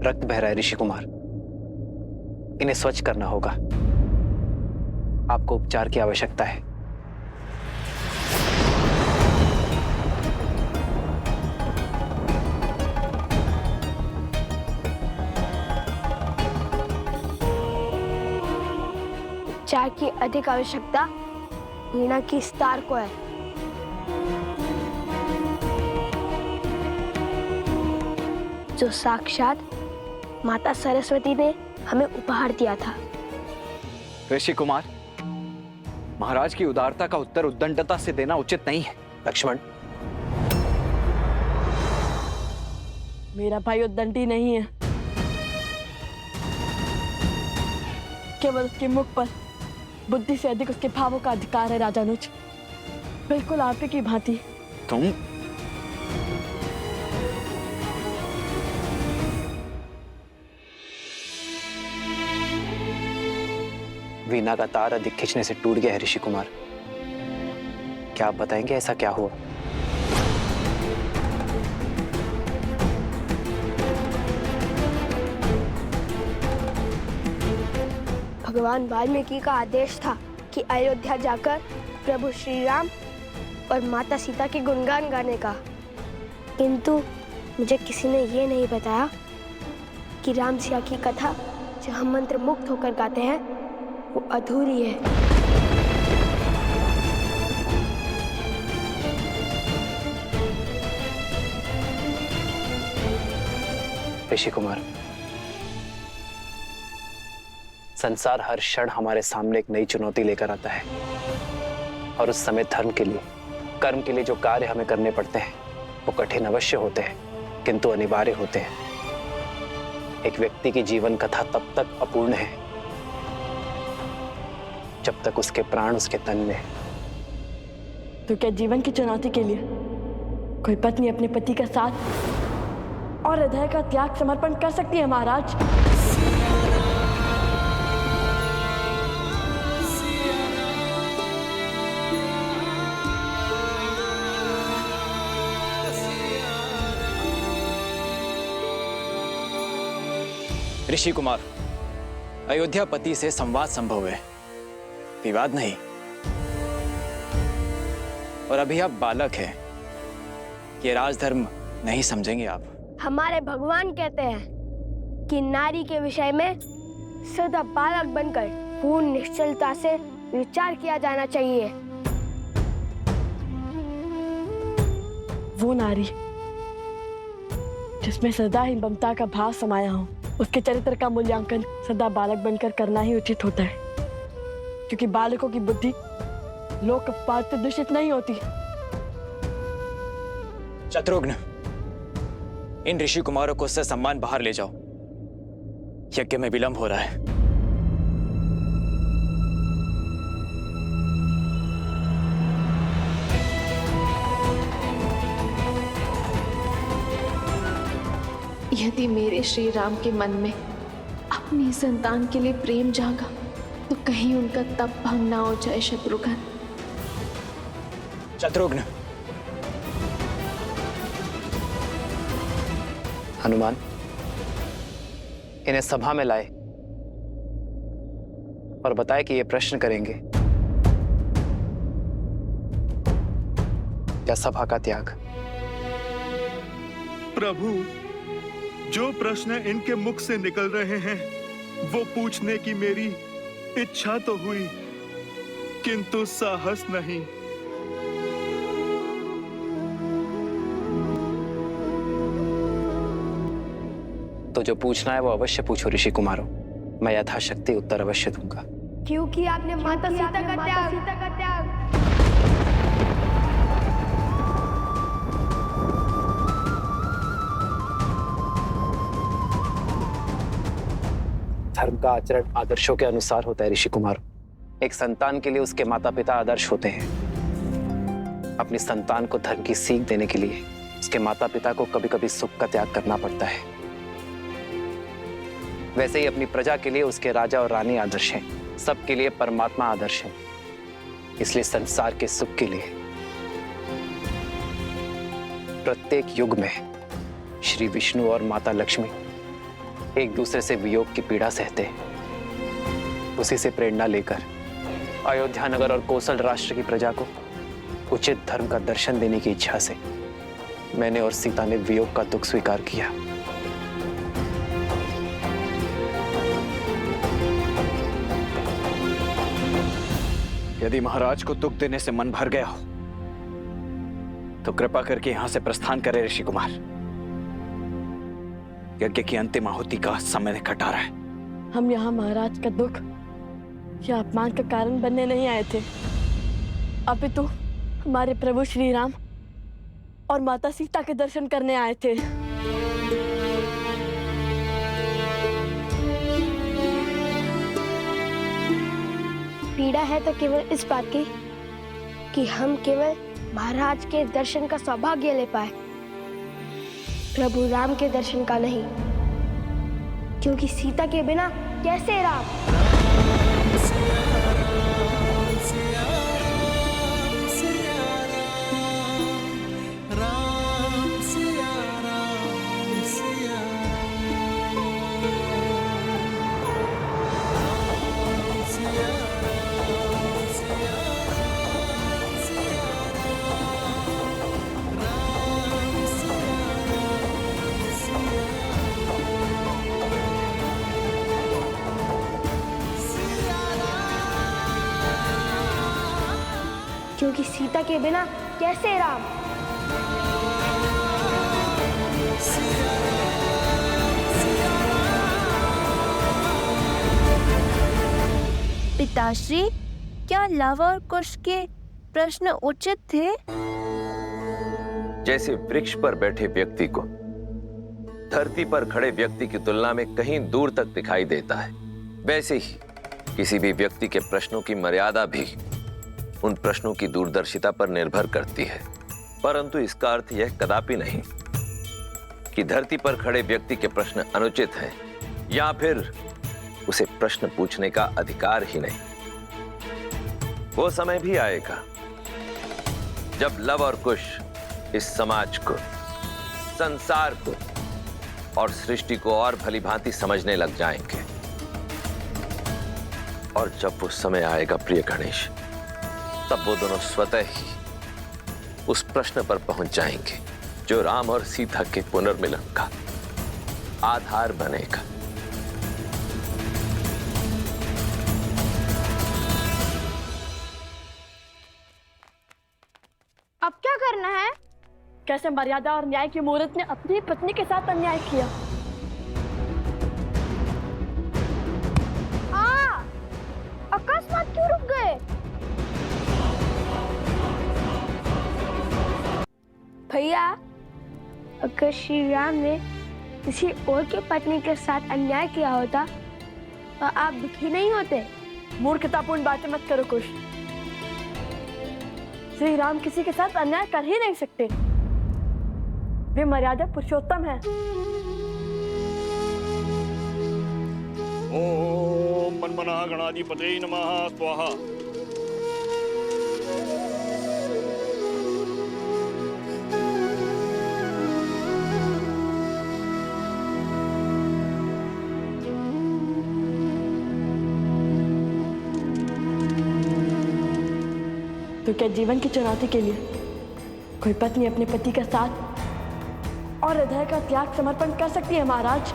रक्त बह रहा है ऋषि कुमार, इन्हें स्वच्छ करना होगा। आपको उपचार की आवश्यकता है। उपचार की अधिक आवश्यकता वीणा की स्टार को है। जो साक्षात माता सरस्वती ने हमें उपहार दिया था। ऋषि कुमार, महाराज की उदारता का उत्तर उद्दंडता से देना उचित नहीं है। लक्ष्मण, मेरा भाई उद्दंडी नहीं है, केवल उसके मुख पर बुद्धि से अधिक उसके भावों का अधिकार है। राजानुज, बिल्कुल आप ही की भांति। तुम वीणा का तार अधिक खींचने से टूट गया है ऋषि कुमार। क्या आप बताएंगे ऐसा क्या हुआ? भगवान वाल्मीकि का आदेश था कि अयोध्या जाकर प्रभु श्री राम और माता सीता के गुणगान गाने का, किंतु मुझे किसी ने ये नहीं बताया कि राम सिया की कथा जो हम मंत्र मुक्त होकर गाते हैं वो अधूरी है। ऋषि कुमार, संसार हर क्षण हमारे सामने एक नई चुनौती लेकर आता है, और उस समय धर्म के लिए, कर्म के लिए जो कार्य हमें करने पड़ते हैं वो कठिन अवश्य होते हैं, किंतु अनिवार्य होते हैं। एक व्यक्ति की जीवन कथा तब तक अपूर्ण है जब तक उसके प्राण उसके तन में। तो क्या जीवन की चुनौती के लिए कोई पत्नी अपने पति का साथ और हृदय का त्याग समर्पण कर सकती है महाराज? ऋषि कुमार, अयोध्यापति से संवाद संभव है, विवाद नहीं। और अभी आप बालक हैं, ये राजधर्म नहीं समझेंगे आप। हमारे भगवान कहते हैं कि नारी के विषय में सदा बालक बनकर पूर्ण निश्चलता से विचार किया जाना चाहिए। वो नारी जिसमें सदा ही ममता का भाव समाया हो, उसके चरित्र का मूल्यांकन सदा बालक बनकर करना ही उचित होता है, क्योंकि बालकों की बुद्धि लोक पाठ से दूषित नहीं होती। शत्रुघ्न, इन ऋषि कुमारों को उससे सम्मान बाहर ले जाओ, यज्ञ में विलंब हो रहा है। यदि मेरे श्री राम के मन में अपनी संतान के लिए प्रेम जागा तो कहीं उनका तप भंग ना हो जाए। शत्रुघ्न, शत्रुघ्न, हनुमान, इन्हें सभा में लाए और बताए कि ये प्रश्न करेंगे। क्या सभा का त्याग? प्रभु, जो प्रश्न इनके मुख से निकल रहे हैं वो पूछने की मेरी इच्छा तो हुई, किंतु साहस नहीं। तो जो पूछना है वो अवश्य पूछो ऋषि कुमारों, मैं यथाशक्ति उत्तर अवश्य दूंगा। क्योंकि आपने माता सीता का त्याग धर्म का आचरण आदर्शों के अनुसार होता है ऋषि कुमार। एक संतान के लिए उसके माता पिता आदर्श होते हैं। अपनी संतान को धर्म की सीख देने के लिए उसके माता पिता को कभी कभी सुख का त्याग करना पड़ता है। वैसे ही अपनी प्रजा के लिए उसके राजा और रानी आदर्श हैं, सबके लिए परमात्मा आदर्श है। इसलिए संसार के सुख के लिए प्रत्येक युग में श्री विष्णु और माता लक्ष्मी एक दूसरे से वियोग की पीड़ा सहते, उसी से प्रेरणा लेकर अयोध्या नगर और कोसल राष्ट्र की प्रजा को उचित धर्म का दर्शन देने की इच्छा से मैंने और सीता ने वियोग का दुख स्वीकार किया। यदि महाराज को दुख देने से मन भर गया हो तो कृपा करके यहां से प्रस्थान करें ऋषि कुमार। यज्ञ की अंतिम आहुति का समय निकट आ रहा है। हम यहाँ महाराज का दुख या अपमान का कारण बनने नहीं आए थे, अपितु हमारे प्रभु श्री राम और माता सीता के दर्शन करने आए थे। पीड़ा है तो केवल इस बात की कि हम केवल महाराज के दर्शन का सौभाग्य ले पाए, प्रभु राम के दर्शन का नहीं, क्योंकि सीता के बिना कैसे राम। क्योंकि सीता के बिना कैसे राम। पिताश्री, क्या लव और कुश के प्रश्न उचित थे? जैसे वृक्ष पर बैठे व्यक्ति को धरती पर खड़े व्यक्ति की तुलना में कहीं दूर तक दिखाई देता है, वैसे ही किसी भी व्यक्ति के प्रश्नों की मर्यादा भी उन प्रश्नों की दूरदर्शिता पर निर्भर करती है। परंतु इसका अर्थ यह कदापि नहीं कि धरती पर खड़े व्यक्ति के प्रश्न अनुचित हैं या फिर उसे प्रश्न पूछने का अधिकार ही नहीं। वो समय भी आएगा जब लव और कुश इस समाज को, संसार को और सृष्टि को और भली भांति समझने लग जाएंगे। और जब वो समय आएगा प्रिय गणेश, तब वो दोनों स्वतः ही उस प्रश्न पर पहुंच जाएंगे जो राम और सीता के पुनर्मिलन का आधार बनेगा। अब क्या करना है? कैसे मर्यादा और न्याय की मूर्त ने अपनी पत्नी के साथ अन्याय किया। अकस्मात क्यों रुक गए? भैया, अगर श्री राम ने किसी और की पत्नी के साथ अन्याय किया होता तो आप दुखी नहीं होते। मूर्खतापूर्ण बातें मत करो कुश। श्री राम किसी के साथ अन्याय कर ही नहीं सकते। वे मर्यादा पुरुषोत्तम हैं। ओम मन्मना गणाधिपते नमः स्वाहा। तो क्या जीवन की चुनौती के लिए कोई पत्नी अपने पति का साथ और हृदय का त्याग समर्पण कर सकती है महाराज?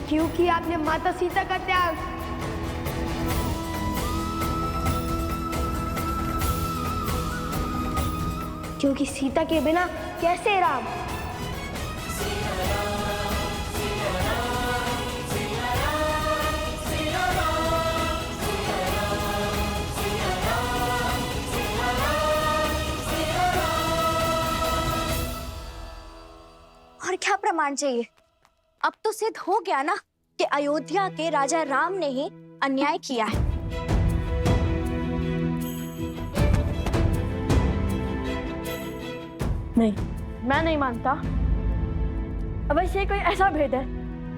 क्योंकि आपने माता सीता का त्याग क्योंकि सीता के बिना कैसे राम। और क्या प्रमाण चाहिए? अब तो सिद्ध हो गया ना कि अयोध्या के राजा राम ने ही अन्याय किया है। नहीं, मैं नहीं मानता। अवश्य कोई ऐसा भेद है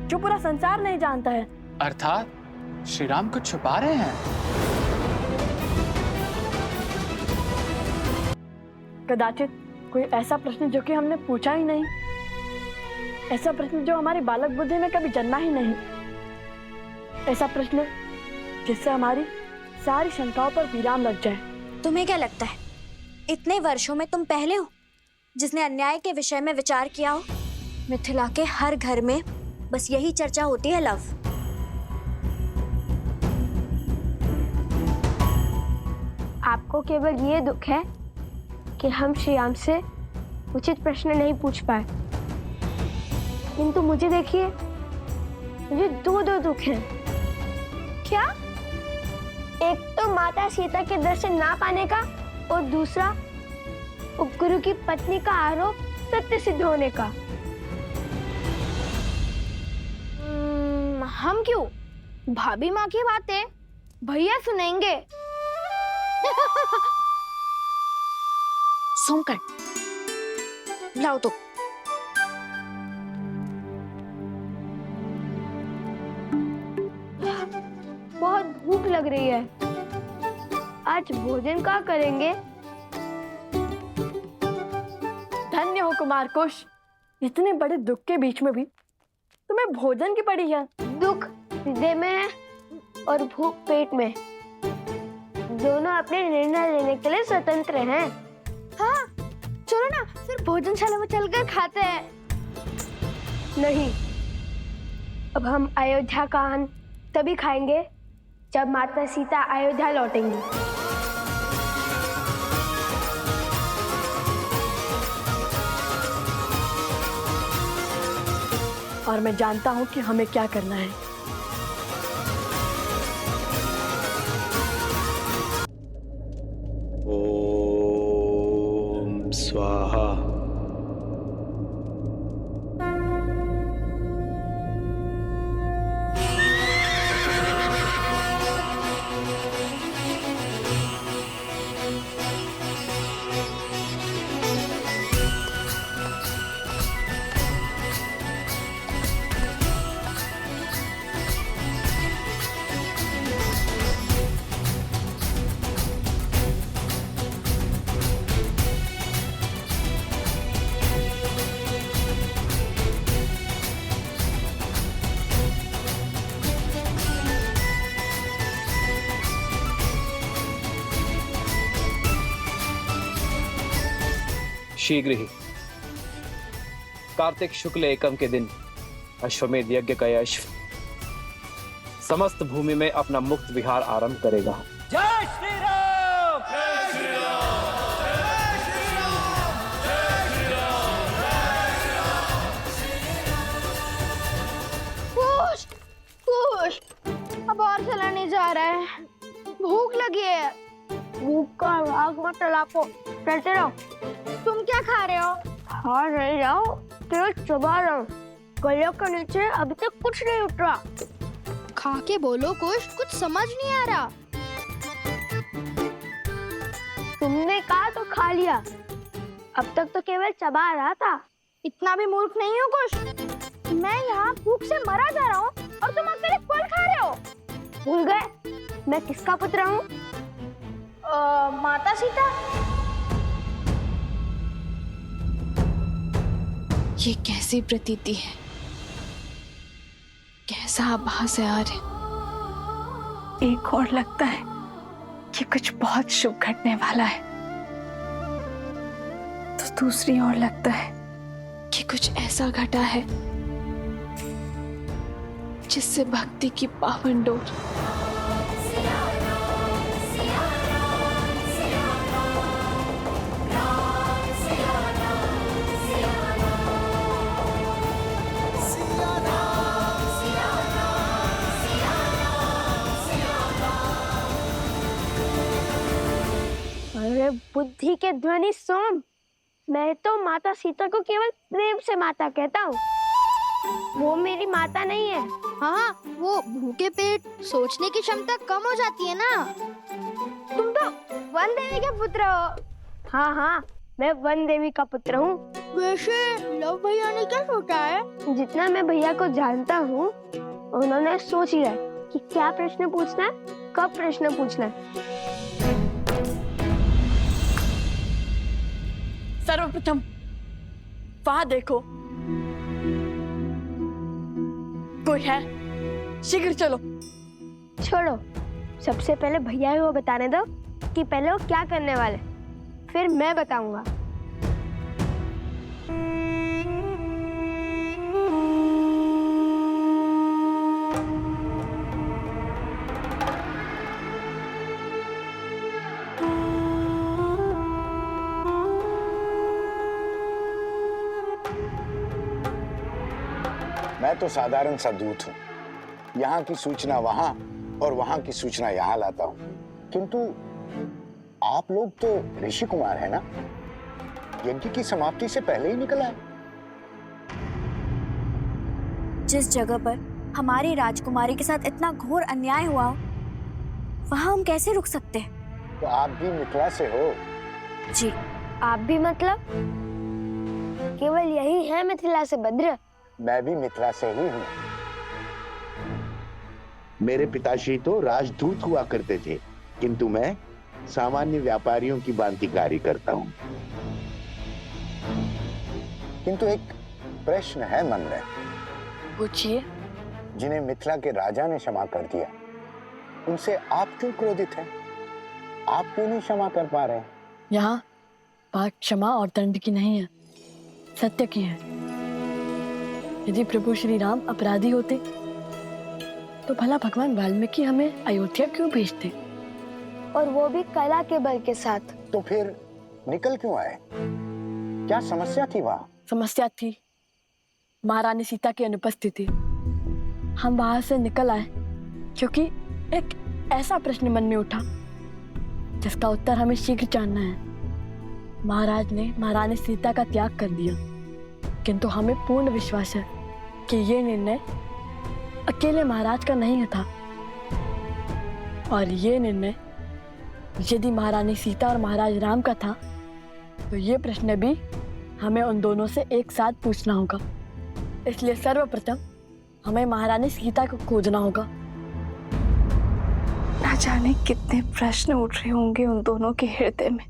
जो पूरा संसार नहीं जानता है। अर्थात श्री राम कुछ छुपा रहे हैं। कदाचित कोई ऐसा प्रश्न जो कि हमने पूछा ही नहीं। ऐसा प्रश्न जो हमारी बालक बुद्धि में कभी जन्मा ही नहीं। ऐसा प्रश्न जिससे हमारी सारी शंकाओं पर विराम लग जाए। तुम्हें क्या लगता है इतने वर्षों में तुम पहले हो जिसने अन्याय के विषय में विचार किया हो? मिथिला के हर घर में बस यही चर्चा होती है लव। आपको केवल ये दुख है कि हम श्रीराम से उचित प्रश्न नहीं पूछ पाए, किंतु मुझे देखिए, मुझे दो दुख हैं। क्या? एक तो माता सीता के दर्शन ना पाने का और दूसरा उपगुरु की पत्नी का आरोप सत्य सिद्ध होने का। हम क्यों? भाभी माँ की बातें भैया सुनेंगे। सोमकर लाओ तो। बहुत भूख लग रही है, आज भोजन क्या करेंगे? धन्य हो कुमार कुश, इतने बड़े दुख के बीच में भी तुम्हें भोजन की पड़ी है। दुख हृदय में है और भूख पेट में। दोनों अपने निर्णय लेने के लिए स्वतंत्र हैं। हाँ, चलो ना फिर भोजनशाला में चलकर खाते हैं। नहीं, अब हम अयोध्या का अन्न तभी खाएंगे जब माता सीता अयोध्या लौटेंगी। और मैं जानता हूँ कि हमें क्या करना है। ओम स्वाहा। शीघ्र ही कार्तिक शुक्ल एकम के दिन अश्वमेध यज्ञ का यश समस्त भूमि में अपना मुक्त विहार आरंभ करेगा। जय श्री राम। कुश, कुश, अब और चला नहीं जा रहा है, भूख लगी है। भूख का राग मत चलाको, चलते रहो। तुम क्या खा रहे हो? खा नहीं जाओ, केवल चबा रहा हूँ। गले के नीचे अभी तक कुछ नहीं उतरा। खा के बोलो कुछ समझ नहीं आ रहा। तुमने कहा तो खा लिया, अब तक तो केवल चबा रहा था। इतना भी मूर्ख नहीं हो कुछ। मैं यहाँ भूख से मरा जा रहा हूँ और तुम अकेले फल खा रहे हो। भूल गए मैं किसका पुत्र हूँ? माता सीता। ये कैसी प्रतीति है, कैसा आभास है यार। एक और लगता है कि कुछ बहुत शुभ घटने वाला है, तो दूसरी ओर लगता है कि कुछ ऐसा घटा है जिससे भक्ति की पावन डोर बुद्धि के ध्वनि सोम, मैं तो माता सीता को केवल प्रेम से माता कहता हूँ। वो मेरी माता नहीं है। हाँ, वो भूखे पेट सोचने की क्षमता कम हो जाती है ना। तुम तो वन देवी के पुत्र हो। हाँ हाँ, मैं वन देवी का पुत्र हूँ। वैसे लव भैया ने क्या सोचा है? जितना मैं भैया को जानता हूँ, उन्होंने सोच लिया कि क्या प्रश्न पूछना है, कब प्रश्न पूछना है। सर्वप्रथम वहां देखो, कोई है? शीघ्र चलो। छोड़ो, सबसे पहले भैया को बताने दो कि पहले वो क्या करने वाले, फिर मैं बताऊंगा। मैं तो साधारण सा दूत हूँ, यहाँ की सूचना वहां और वहां की सूचना यहाँ लाता हूँ। किंतु आप लोग तो ऋषि कुमार है ना? यज्ञ की समाप्ति से पहले ही निकल आए। जिस जगह पर हमारी राजकुमारी के साथ इतना घोर अन्याय हुआ हो, वहां हम कैसे रुक सकते हैं? तो आप भी मिथिला से हो? जी। आप भी मतलब? केवल यही है मिथिला से भद्र? मैं भी मिथिला से ही हूँ। मेरे पिताश्री तो राजदूत हुआ करते थे, किंतु मैं सामान्य व्यापारियों की भांति कार्य करता हूँ। किंतु एक प्रश्न है मन में। पूछिए। जिन्हें मिथिला के राजा ने क्षमा कर दिया, उनसे आप क्यों क्रोधित हैं? आप क्यों नहीं क्षमा कर पा रहे? यहाँ बात क्षमा और दंड की नहीं है, सत्य की है। यदि प्रभु श्री राम अपराधी होते तो भला भगवान वाल्मीकि हमें अयोध्या क्यों भेजते? और वो भी कला के बल के साथ। तो फिर निकल क्यों आए? क्या समस्या थी वहां? समस्या थी महारानी सीता की अनुपस्थिति। हम वहां से निकल आए क्योंकि एक ऐसा प्रश्न मन में उठा जिसका उत्तर हमें शीघ्र जानना है। महाराज ने महारानी सीता का त्याग कर दिया, किंतु हमें पूर्ण विश्वास है कि ये निर्णय अकेले महाराज का नहीं था, और ये निर्णय यदि महारानी सीता और महाराज राम का था तो ये प्रश्न भी हमें उन दोनों से एक साथ पूछना होगा। इसलिए सर्वप्रथम हमें महारानी सीता को खोजना होगा। ना जाने कितने प्रश्न उठ रहे होंगे उन दोनों के हृदय में,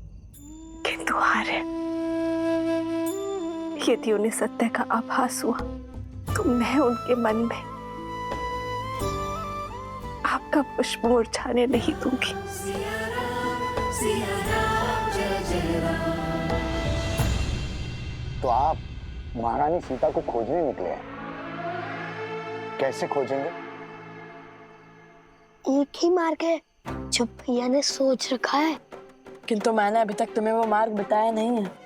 किंतु हारे यदि उन्हें सत्य का आभास हुआ तो मैं उनके मन में आपका पुष्प मुरझाने नहीं दूंगी। तो आप महारानी सीता को खोजने निकले हैं? कैसे खोजेंगे? एक ही मार्ग है जो भैया ने सोच रखा है, किंतु मैंने अभी तक तुम्हें वो मार्ग बताया नहीं है।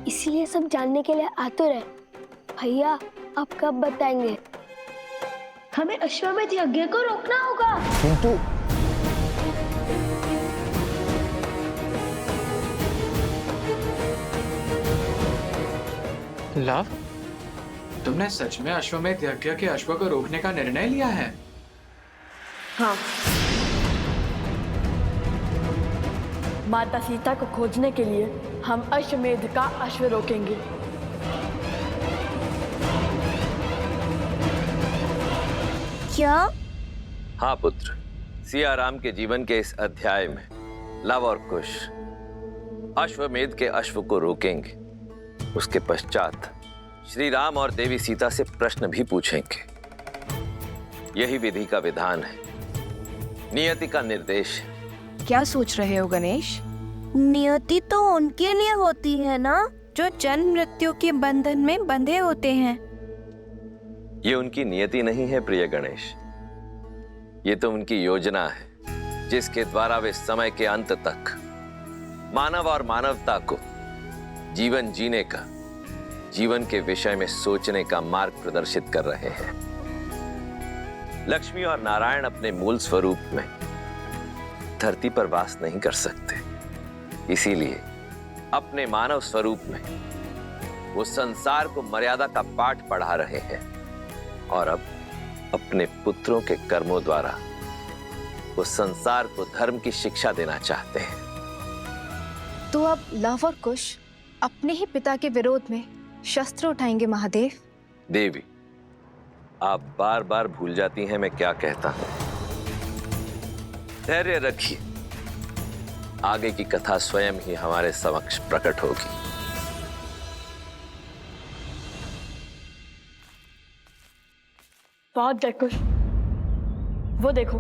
इसलिए सब जानने के लिए आतुर है। भैया आप कब बताएंगे? हमें अश्वमेध यज्ञ को रोकना होगा। किंतु लव, तुमने सच में अश्वमेध यज्ञ के अश्व को रोकने का निर्णय लिया है? हाँ, माता सीता को खोजने के लिए हम अश्वमेध का अश्व रोकेंगे। क्या? हाँ पुत्र, सिया राम के जीवन के इस अध्याय में लव और कुश अश्वमेध के अश्व को रोकेंगे। उसके पश्चात श्री राम और देवी सीता से प्रश्न भी पूछेंगे। यही विधि का विधान है, नियति का निर्देश है। क्या सोच रहे हो गणेश? नियति तो उनके लिए होती है ना जो जन्म मृत्यु के बंधन में बंधे होते हैं। ये उनकी नियति नहीं है प्रिय गणेश, ये तो उनकी योजना है जिसके द्वारा वे समय के अंत तक मानव और मानवता को जीवन जीने का, जीवन के विषय में सोचने का मार्ग प्रदर्शित कर रहे हैं। लक्ष्मी और नारायण अपने मूल स्वरूप में धरती पर वास नहीं कर सकते, इसीलिए अपने मानव स्वरूप में वो संसार को मर्यादा का पाठ पढ़ा रहे हैं और अब अपने पुत्रों के कर्मों द्वारा वो संसार को धर्म की शिक्षा देना चाहते हैं। तो अब लव और कुश अपने ही पिता के विरोध में शस्त्र उठाएंगे महादेव? देवी, आप बार बार भूल जाती हैं मैं क्या कहता हूं। धैर्य रखिए, आगे की कथा स्वयं ही हमारे समक्ष प्रकट होगी। बहुत जय कुश, वो देखो।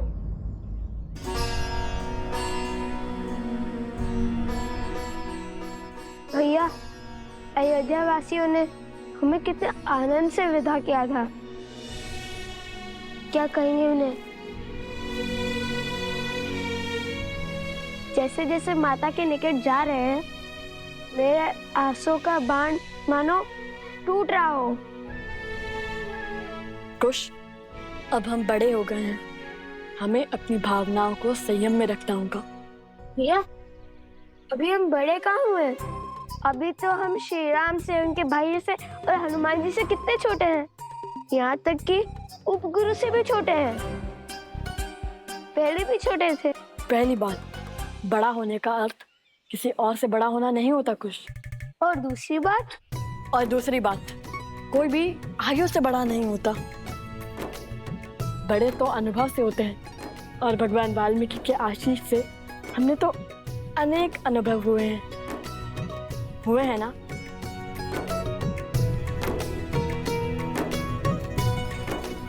भैया, अयोध्या वासियों ने हमें कितने आनंद से विदा किया था। क्या कहेंगे उन्हें? जैसे जैसे माता के निकट जा रहे हैं, मेरे आंसू का बाण मानो टूट रहा हो। कुश, अब हम बड़े हो गए हैं, हमें अपनी भावनाओं को संयम में रखना होगा। भैया, अभी हम बड़े कहाँ हुए? अभी तो हम श्री राम से, उनके भाई से और हनुमान जी से कितने छोटे हैं। यहाँ तक कि उपगुरु से भी छोटे हैं। पहले भी छोटे थे। पहली बात, बड़ा होने का अर्थ किसी और से बड़ा होना नहीं होता कुश। और दूसरी बात? और दूसरी बात, कोई भी आयु से बड़ा नहीं होता। बड़े तो अनुभव से होते हैं, और भगवान वाल्मीकि के आशीष से हमने तो अनेक अनुभव हुए हैं ना।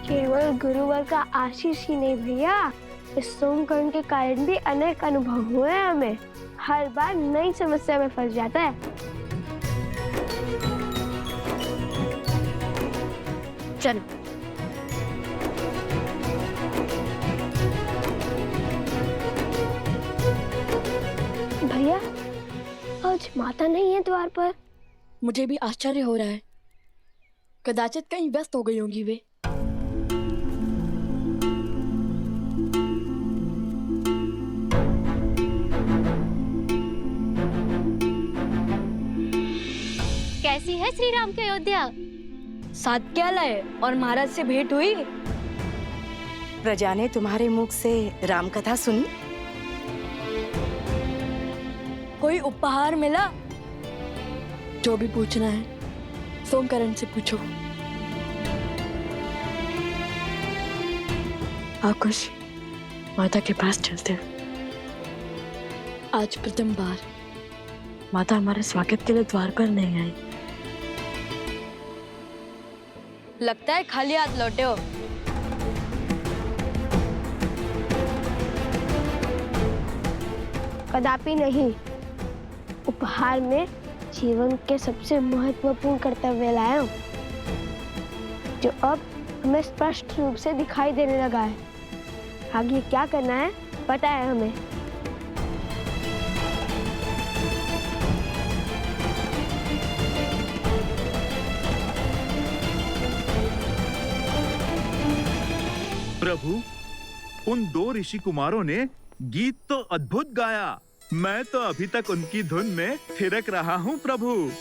केवल गुरुवर का आशीष ही नहीं भैया, इस सोमकर्ण के कारण भी अनेक अनुभव हुए हैं हमें। हर बार नई समस्या में फंस जाता है। चलो। भैया, आज माता नहीं है द्वार पर। मुझे भी आश्चर्य हो रहा है, कदाचित कहीं व्यस्त हो गई होंगी वे। कैसी है श्री राम की अयोध्या? साथ क्या लाए और महाराज से भेंट हुई? प्रजा ने तुम्हारे मुख से राम कथा सुनी? कोई उपहार मिला? जो भी पूछना है सोमकर्ण से पूछो। आकुश, माता के पास चलते हैं। आज प्रथम बार माता हमारे स्वागत के लिए द्वार पर नहीं आई। लगता है खाली हाथ लौटे हो। कदापि नहीं। उपहार में जीवन के सबसे महत्वपूर्ण कर्तव्य लाया हूं, जो अब हमें स्पष्ट रूप से दिखाई देने लगा है। आगे क्या करना है पता है हमें। प्रभु, उन दो ऋषि कुमारों ने गीत तो अद्भुत गाया। मैं तो अभी तक उनकी धुन में थिरक रहा हूँ प्रभु।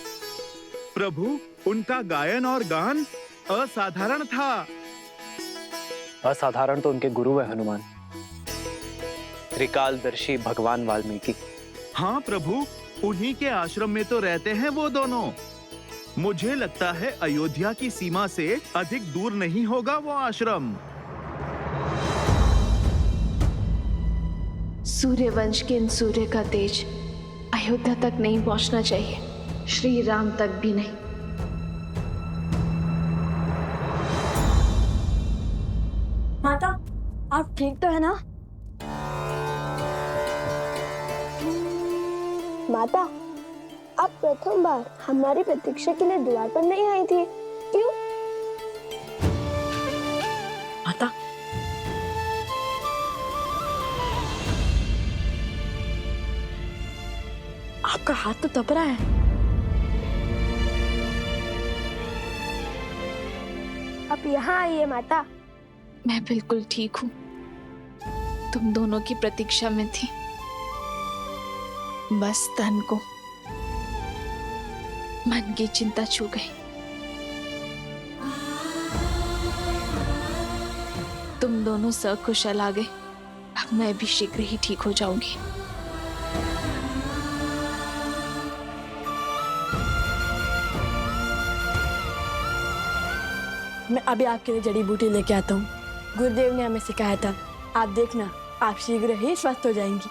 प्रभु, उनका गायन और गान असाधारण था। असाधारण तो उनके गुरु है हनुमान, त्रिकालदर्शी भगवान वाल्मीकि। हाँ प्रभु, उन्हीं के आश्रम में तो रहते हैं वो दोनों। मुझे लगता है अयोध्या की सीमा से अधिक दूर नहीं होगा वो आश्रम। सूर्यवंश के इन सूर्य का तेज अयोध्या तक नहीं पहुंचना चाहिए, श्री राम तक भी नहीं। माता, आप ठीक तो है ना? माता, आप प्रथम बार हमारी प्रतीक्षा के लिए द्वार पर नहीं आई थी, क्यों? माता, आपका हाथ तो तप रहा है। आप यहाँ आइए माता। मैं बिल्कुल ठीक हूँ, तुम दोनों की प्रतीक्षा में थी। बस तन को मन की चिंता छू गई। तुम दोनों सकुशल आ गए, अब मैं भी शीघ्र ही ठीक हो जाऊंगी। मैं अभी आपके लिए जड़ी बूटी लेके आता हूँ। गुरुदेव ने हमें सिखाया था, आप देखना आप शीघ्र ही स्वस्थ हो जाएंगी।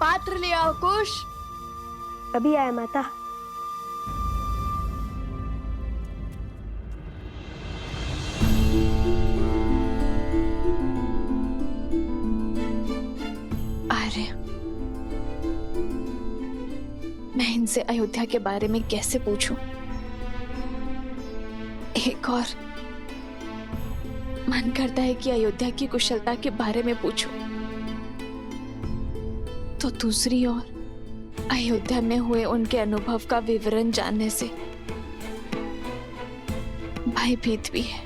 पात्र ले आओ कुश। अभी आया माता। आर्य, मैं इनसे अयोध्या के बारे में कैसे पूछूं? एक और मन करता है कि अयोध्या की कुशलता के बारे में पूछूं, तो दूसरी ओर अयोध्या में हुए उनके अनुभव का विवरण जानने से भयभीत भी है।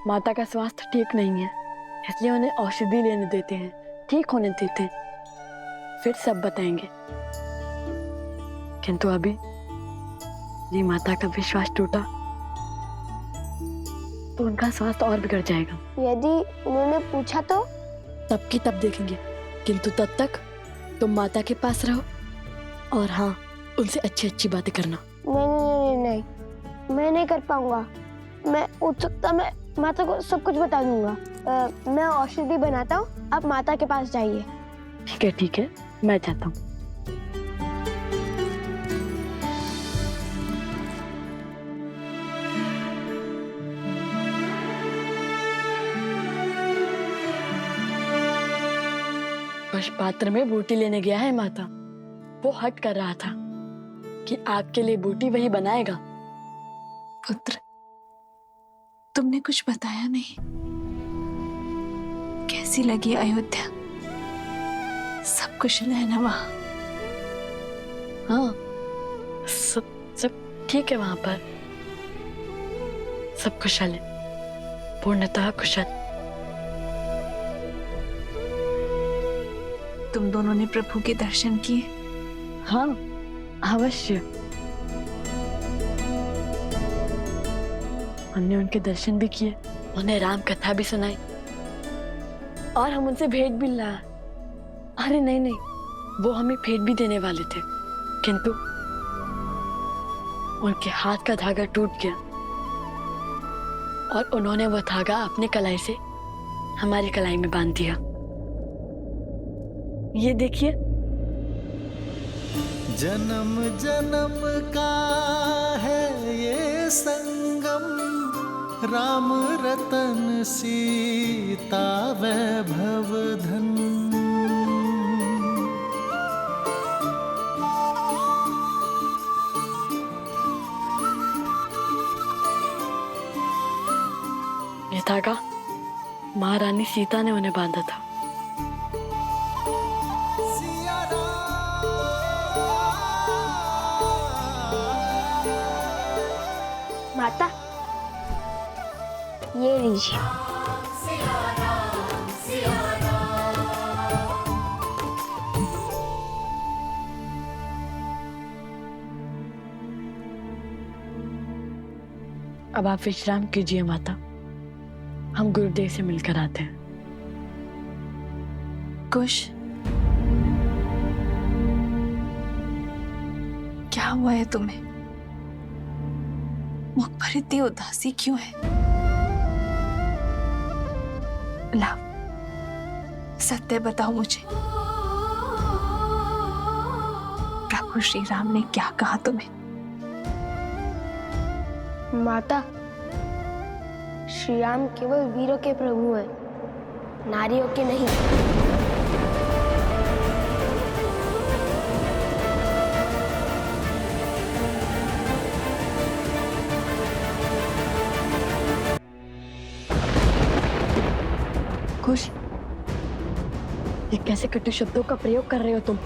माता का स्वास्थ्य ठीक नहीं है, इसलिए उन्हें औषधि लेने देते हैं, ठीक होने देते हैं, फिर सब बताएंगे। किंतु अभी ये माता का विश्वास टूटा तो उनका स्वास्थ्य और बिगड़ जाएगा। यदि उन्होंने पूछा तो? तब की तब देखेंगे, किंतु तब तक तुम माता के पास रहो और हाँ, उनसे अच्छी अच्छी बातें करना। नहीं, मैं नहीं कर पाऊंगा। मैं उत्सुकता में माता को सब कुछ बता दूंगा। मैं औषधि बनाता हूँ, आप माता के पास जाइए। ठीक है, मैं जाता हूँ। कुछ पात्र में बूटी लेने गया है माता। वो हट कर रहा था कि आपके लिए बूटी वही बनाएगा। पुत्र, तुमने कुछ बताया नहीं। कैसी लगी अयोध्या? सब कुशल है ना वहां? हाँ, सब ठीक है वहां पर। सब कुशल है, पूर्णतः कुशल। तुम दोनों ने प्रभु के दर्शन किए? हाँ, अवश्य। हमने उनके दर्शन भी किए, उन्हें राम कथा भी सुनाई और हम उनसे भेंट भी लाया। अरे नहीं, वो हमें भेंट भी देने वाले थे, किंतु उनके हाथ का धागा टूट गया और उन्होंने वो धागा अपने कलाई से हमारी कलाई में बांध दिया। ये देखिए। जन्म जन्म का है ये संगम, राम रतन सीता वैभव धन। ये धागा महारानी सीता ने उन्हें बांधा था। माता, ये लीजिए। अब आप विश्राम कीजिए माता, हम गुरुदेव से मिलकर आते हैं। कुश, क्या हुआ है तुम्हें? मुख पर इतनी उदासी क्यों है? लाओ, सत्य बताओ मुझे। प्रभु श्री राम ने क्या कहा तुम्हें? माता, श्री राम केवल वीरों के प्रभु हैं, नारियों के नहीं। खुश, ये कैसे कटु शब्दों का प्रयोग कर रहे हो तुम?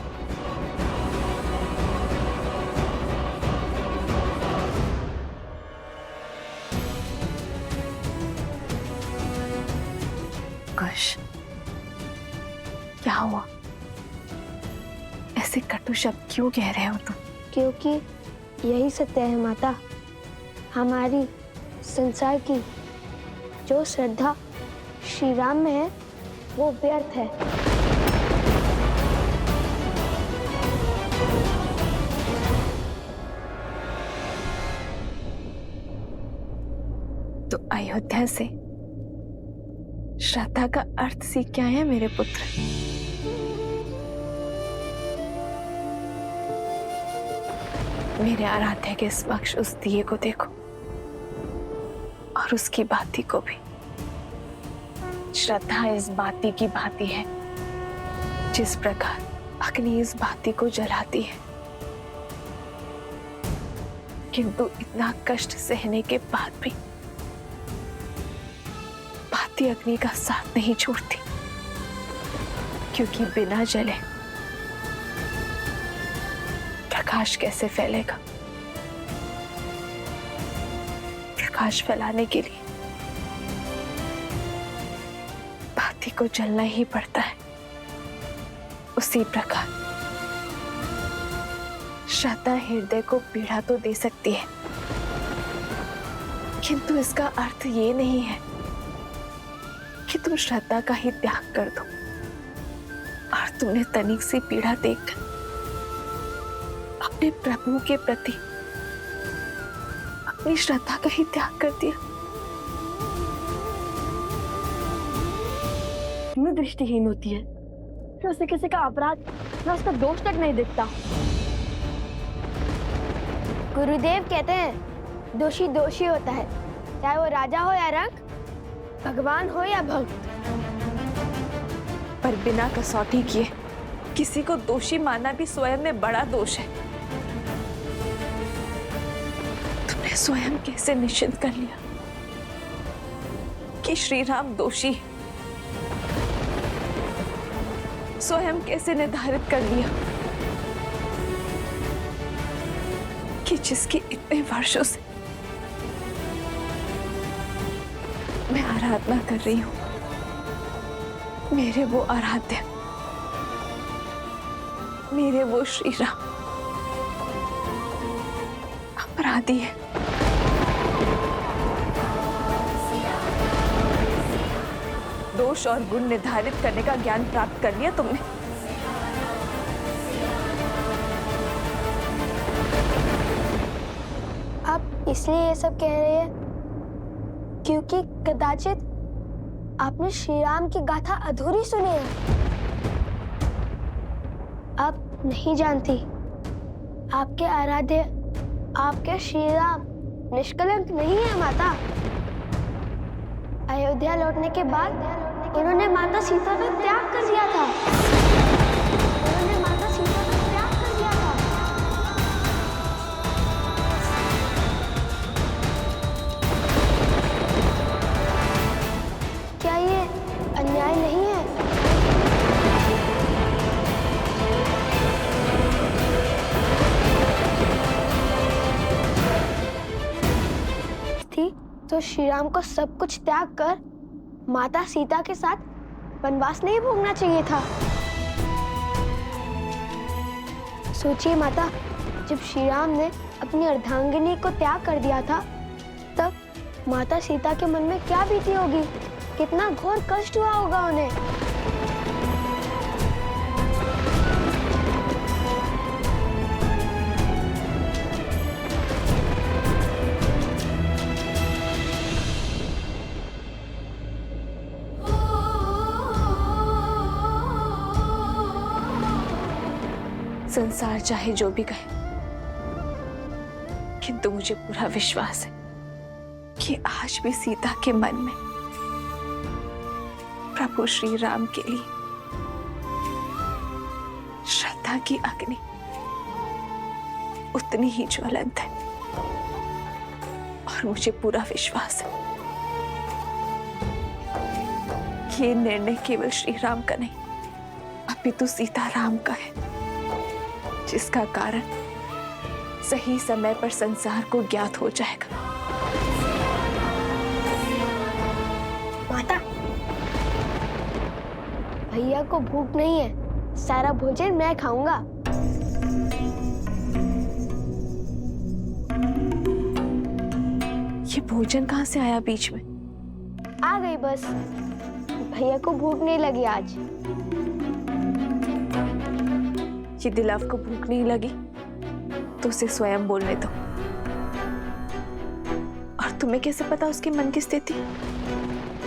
कुश, क्या हुआ? ऐसे कटु शब्द क्यों कह रहे हो तुम? क्योंकि यही सत्य है माता। हमारी संसार की जो श्रद्धा श्री राम में है वो व्यर्थ है। तो अयोध्या से श्रद्धा का अर्थ सीख के आए हैं मेरे पुत्र। मेरे आराध्य के समक्ष उस दिए को देखो और उसकी बाती को भी। श्रद्धा इस बाती की भांति है जिस प्रकार अग्नि इस बाती को जलाती है, किंतु इतना कष्ट सहने के बाद भी बाती अग्नि का साथ नहीं छोड़ती, क्योंकि बिना जले प्रकाश कैसे फैलेगा। प्रकाश फैलाने के लिए बाती को जलना ही पड़ता है। उसी प्रकार श्रद्धा हृदय को पीड़ा तो दे सकती है, किंतु इसका अर्थ ये नहीं है कि तुम श्रद्धा का ही त्याग कर दो और तुमने तनिक सी पीड़ा देखकर अपने प्रभु के प्रति अपनी श्रद्धा का ही त्याग कर दिया। मैं दृष्टिहीन होती है, फिर उसे किसी का अपराध या उसका दोष तक नहीं दिखता। गुरुदेव कहते हैं दोषी दोषी होता है, चाहे वो राजा हो या रंक, भगवान हो या भक्त। पर बिना कसौटी किए किसी को दोषी मानना भी स्वयं में बड़ा दोष है। तुमने स्वयं कैसे निश्चित कर लिया कि श्री राम दोषी है? स्वयं कैसे निर्धारित कर लिया कि जिसकी इतने वर्षों से मैं आराधना कर रही हूं, मेरे वो आराध्य, मेरे वो श्री राम अपराधी है। दोष और गुण निर्धारित करने का ज्ञान प्राप्त कर लिया तुमने। आप इसलिए ये सब कह रहे हैं क्योंकि कदाचित आपने श्री राम की गाथा अधूरी सुनी है। आप नहीं जानती, आपके आराध्य, आपके श्री राम निष्कलंक नहीं है माता। अयोध्या लौटने के बाद उन्होंने माता सीता का त्याग कर दिया था। उन्होंने माता सीता का त्याग कर दिया था। क्या ये अन्याय नहीं है? थी तो श्री राम को सब कुछ त्याग कर माता सीता के साथ वनवास नहीं भोगना चाहिए था। सोचिए माता, जब श्री राम ने अपनी अर्धांगिनी को त्याग कर दिया था, तब माता सीता के मन में क्या बीती होगी, कितना घोर कष्ट हुआ होगा उन्हें। संसार चाहे जो भी कहे, किंतु मुझे पूरा विश्वास है कि आज भी सीता के मन में प्रभु श्री राम के लिए श्रद्धा की अग्नि उतनी ही ज्वलंत है। और मुझे पूरा विश्वास है कि ये निर्णय केवल श्री राम का नहीं, अपितु सीता राम का है, जिसका कारण सही समय पर संसार को ज्ञात हो जाएगा। माता, भैया को भूख नहीं है, सारा भोजन मैं खाऊंगा। ये भोजन कहाँ से आया बीच में? आ गई बस, भैया को भूख नहीं लगी आज। ये दिलाव को भूख नहीं लगी तो उसे स्वयं बोलने दो। और तुम्हें कैसे पता उसके मन की स्थिति?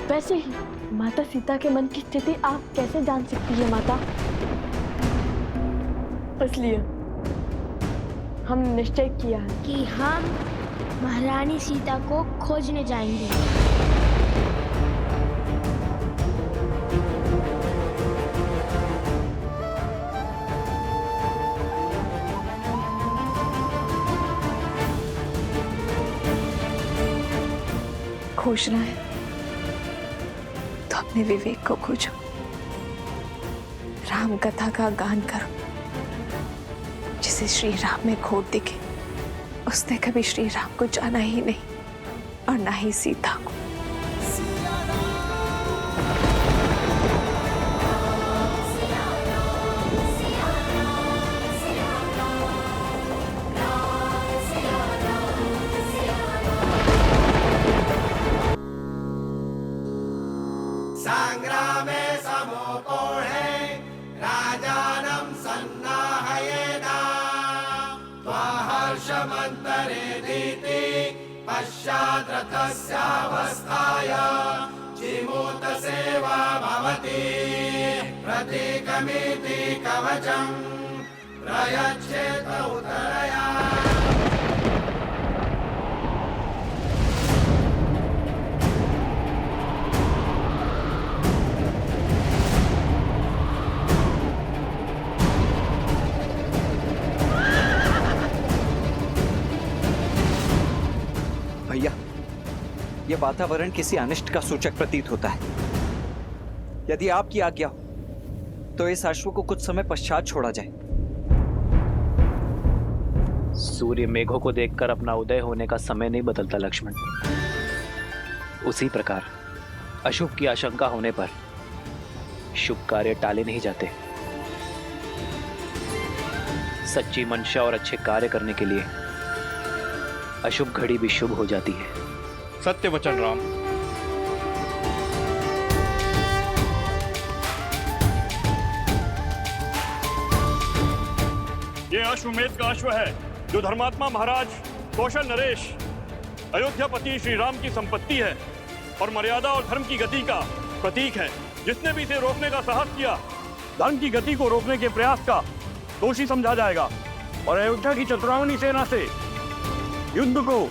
वैसे ही माता सीता के मन की स्थिति आप कैसे जान सकती है माता? इसलिए हमने निश्चय किया है कि हम महारानी सीता को खोजने जाएंगे। खोजना है तो अपने विवेक को खोजो, राम कथा का गान करो। जिसे श्री राम में खोट दिखे उसने कभी श्री राम को जाना ही नहीं और ना ही सीता को। संग्रामे समोपोहे राजानं सन्नाहयेदा त्वाहर्षमन्तरे दीति पश्चाद्रथस्यावस्थाय जिमूतसेवा भवति प्रतीकमिति कवचं प्रयच्छेत उतरया। भैया, यह वातावरण किसी अनिष्ट का सूचक प्रतीत होता है। यदि आपकी आज्ञा हो तो इस अश्व को कुछ समय पश्चात छोड़ा जाए। सूर्य मेघों को देखकर अपना उदय होने का समय नहीं बदलता लक्ष्मण। उसी प्रकार अशुभ की आशंका होने पर शुभ कार्य टाले नहीं जाते। सच्ची मंशा और अच्छे कार्य करने के लिए अशुभ घड़ी भी शुभ हो जाती है। सत्य वचन राम। ये अश्वमेध का अश्व है जो धर्मात्मा महाराज कौशल नरेश अयोध्यापति श्री राम की संपत्ति है और मर्यादा और धर्म की गति का प्रतीक है। जिसने भी इसे रोकने का साहस किया धर्म की गति को रोकने के प्रयास का दोषी समझा जाएगा और अयोध्या की चतुरांगनी सेना से युद्ध को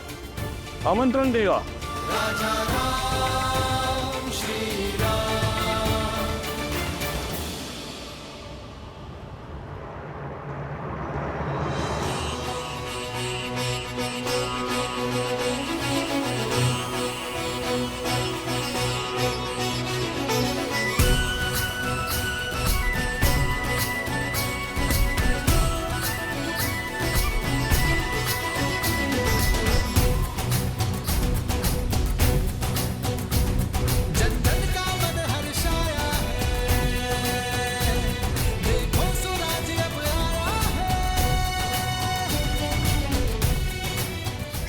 आमंत्रण देगा। राजा राम श्री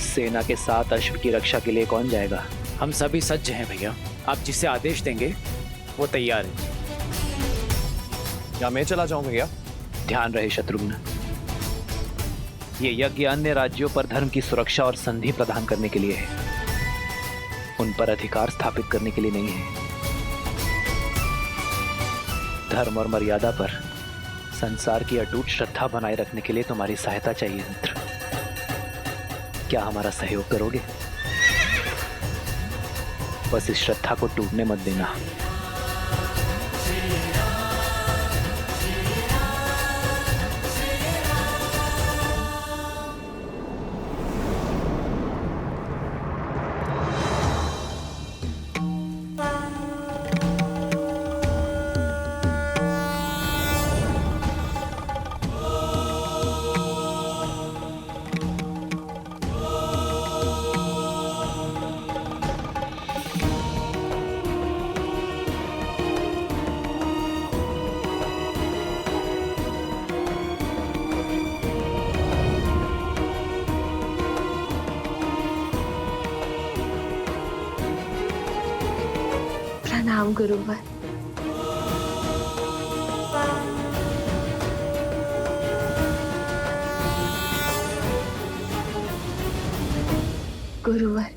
सेना के साथ अश्व की रक्षा के लिए कौन जाएगा? हम सभी सज्ज हैं भैया। आप जिसे आदेश देंगे वो तैयार है। या मैं चला जाऊं भैया? ध्यान रहे शत्रुघ्न, ये यज्ञ अन्य राज्यों पर धर्म की सुरक्षा और संधि प्रदान करने के लिए है, उन पर अधिकार स्थापित करने के लिए नहीं है। धर्म और मर्यादा पर संसार की अटूट श्रद्धा बनाए रखने के लिए तुम्हारी सहायता चाहिए मित्र। क्या हमारा सहयोग करोगे? बस इस श्रद्धा को टूटने मत देना। प्रणाम गुरुवर। गुरुवर,